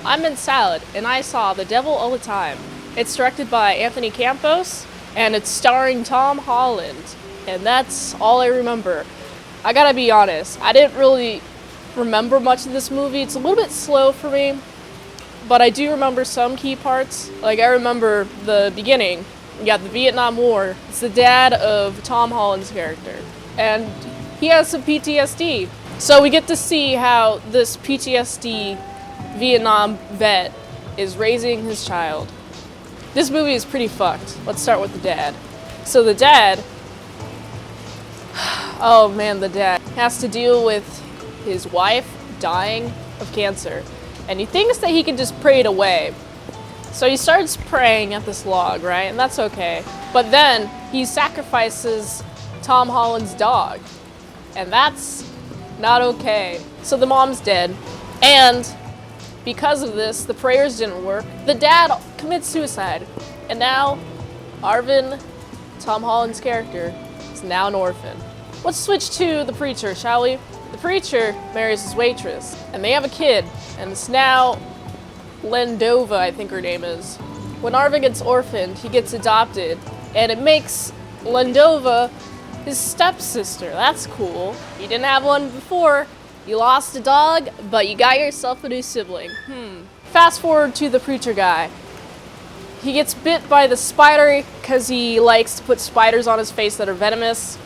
I'm Mint Salad, and I saw The Devil All the Time. It's directed by Anthony Campos, and it's starring Tom Holland. And that's all I remember. I gotta be honest, I didn't really remember much of this movie. It's a little bit slow for me, but I do remember some key parts. Like, I remember the beginning. You got the Vietnam War. It's the dad of Tom Holland's character, and he has some PTSD. So we get to see how this PTSD Vietnam vet is raising his child. This movie is pretty fucked. Let's start with the dad. So the dad, oh man, the dad has to deal with his wife dying of cancer, and he thinks that he can just pray it away. So he starts praying at this log, right? And that's okay. But then he sacrifices Tom Holland's dog, and that's not okay. So the mom's dead, and because of this, the prayers didn't work. The dad commits suicide, and now Arvin, Tom Holland's character, is now an orphan. Let's switch to the preacher, shall we? The preacher marries his waitress, and they have a kid, and it's now Lendova, I think her name is. When Arvin gets orphaned, he gets adopted, and it makes Lendova his stepsister. That's cool. You didn't have one before. You lost a dog, but you got yourself a new sibling. Fast forward to the preacher guy. He gets bit by the spider because he likes to put spiders on his face that are venomous,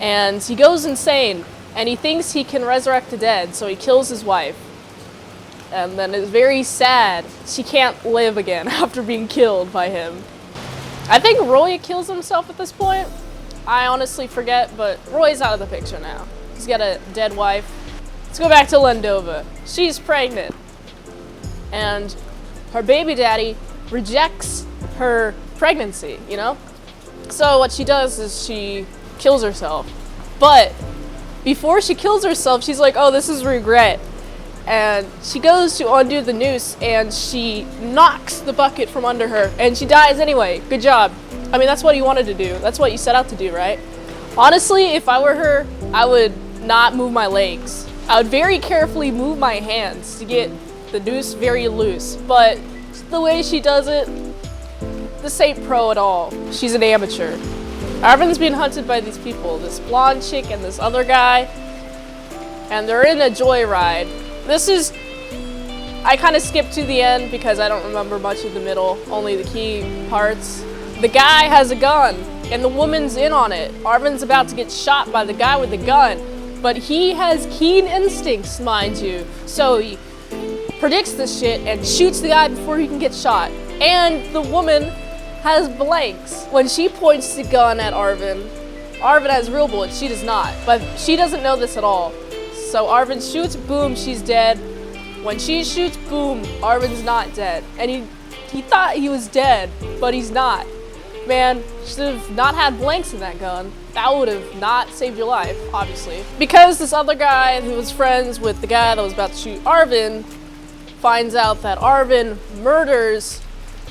and he goes insane, and he thinks he can resurrect the dead, so he kills his wife. And then it's very sad. She can't live again after being killed by him. I think Roy kills himself at this point. I honestly forget, but Roy's out of the picture now. He's got a dead wife. Let's go back to Lendova. She's pregnant, and her baby daddy rejects her pregnancy, you know? So what she does is she kills herself. But before she kills herself, she's like, oh, this is regret. And she goes to undo the noose, and she knocks the bucket from under her, and she dies anyway. Good job. I mean, that's what you wanted to do. That's what you set out to do, right? Honestly, if I were her, I would not move my legs. I would very carefully move my hands to get the noose very loose, but the way she does it, this ain't pro at all. She's an amateur. Arvin's being hunted by these people, this blonde chick and this other guy, and they're in a joyride. I kind of skipped to the end because I don't remember much of the middle, only the key parts. The guy has a gun, and the woman's in on it. Arvin's about to get shot by the guy with the gun, but he has keen instincts, mind you. So he predicts this shit and shoots the guy before he can get shot. And the woman has blanks. When she points the gun at Arvin, Arvin has real bullets, she does not. But she doesn't know this at all. So Arvin shoots, boom, she's dead. When she shoots, boom, Arvin's not dead. And he thought he was dead, but he's not. Man, should have not had blanks in that gun. That would have not saved your life, obviously. Because this other guy who was friends with the guy that was about to shoot Arvin finds out that Arvin murders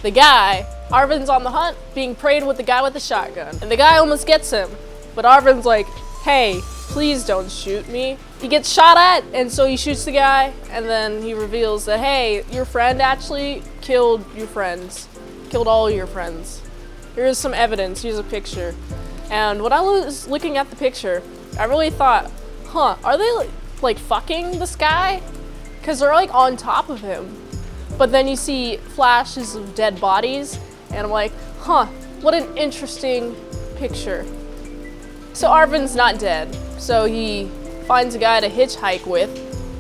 the guy. Arvin's on the hunt, being prayed with the guy with the shotgun. And the guy almost gets him, but Arvin's like, hey, please don't shoot me. He gets shot at, and so he shoots the guy, and then he reveals that, hey, your friend actually killed your friends. Killed all your friends. Here's some evidence, here's a picture. And when I was looking at the picture, I really thought, are they like fucking this guy? Because they're like on top of him. But then you see flashes of dead bodies, and I'm like, what an interesting picture. So Arvin's not dead, so he finds a guy to hitchhike with,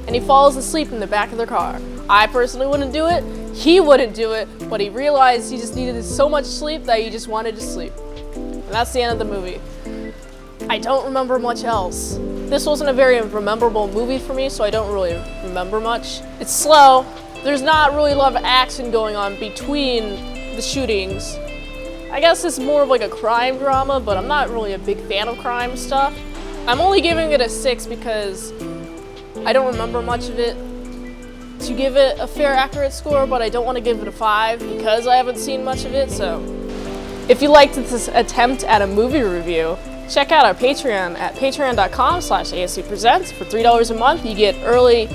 and he falls asleep in the back of their car. I personally wouldn't do it, he wouldn't do it, but he realized he just needed so much sleep that he just wanted to sleep. And that's the end of the movie. I don't remember much else. This wasn't a very memorable movie for me, so I don't really remember much. It's slow. There's not really a lot of action going on between the shootings. I guess it's more of like a crime drama, but I'm not really a big fan of crime stuff. I'm only giving it a 6 because I don't remember much of it to give it a fair, accurate score, but I don't want to give it a 5 because I haven't seen much of it, so. If you liked this attempt at a movie review, check out our Patreon at patreon.com/ASEPresents. For $3 a month, you get early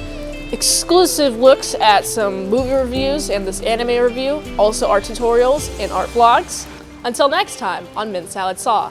exclusive looks at some movie reviews and this anime review, also art tutorials and art vlogs. Until next time on Mint Salad Saw.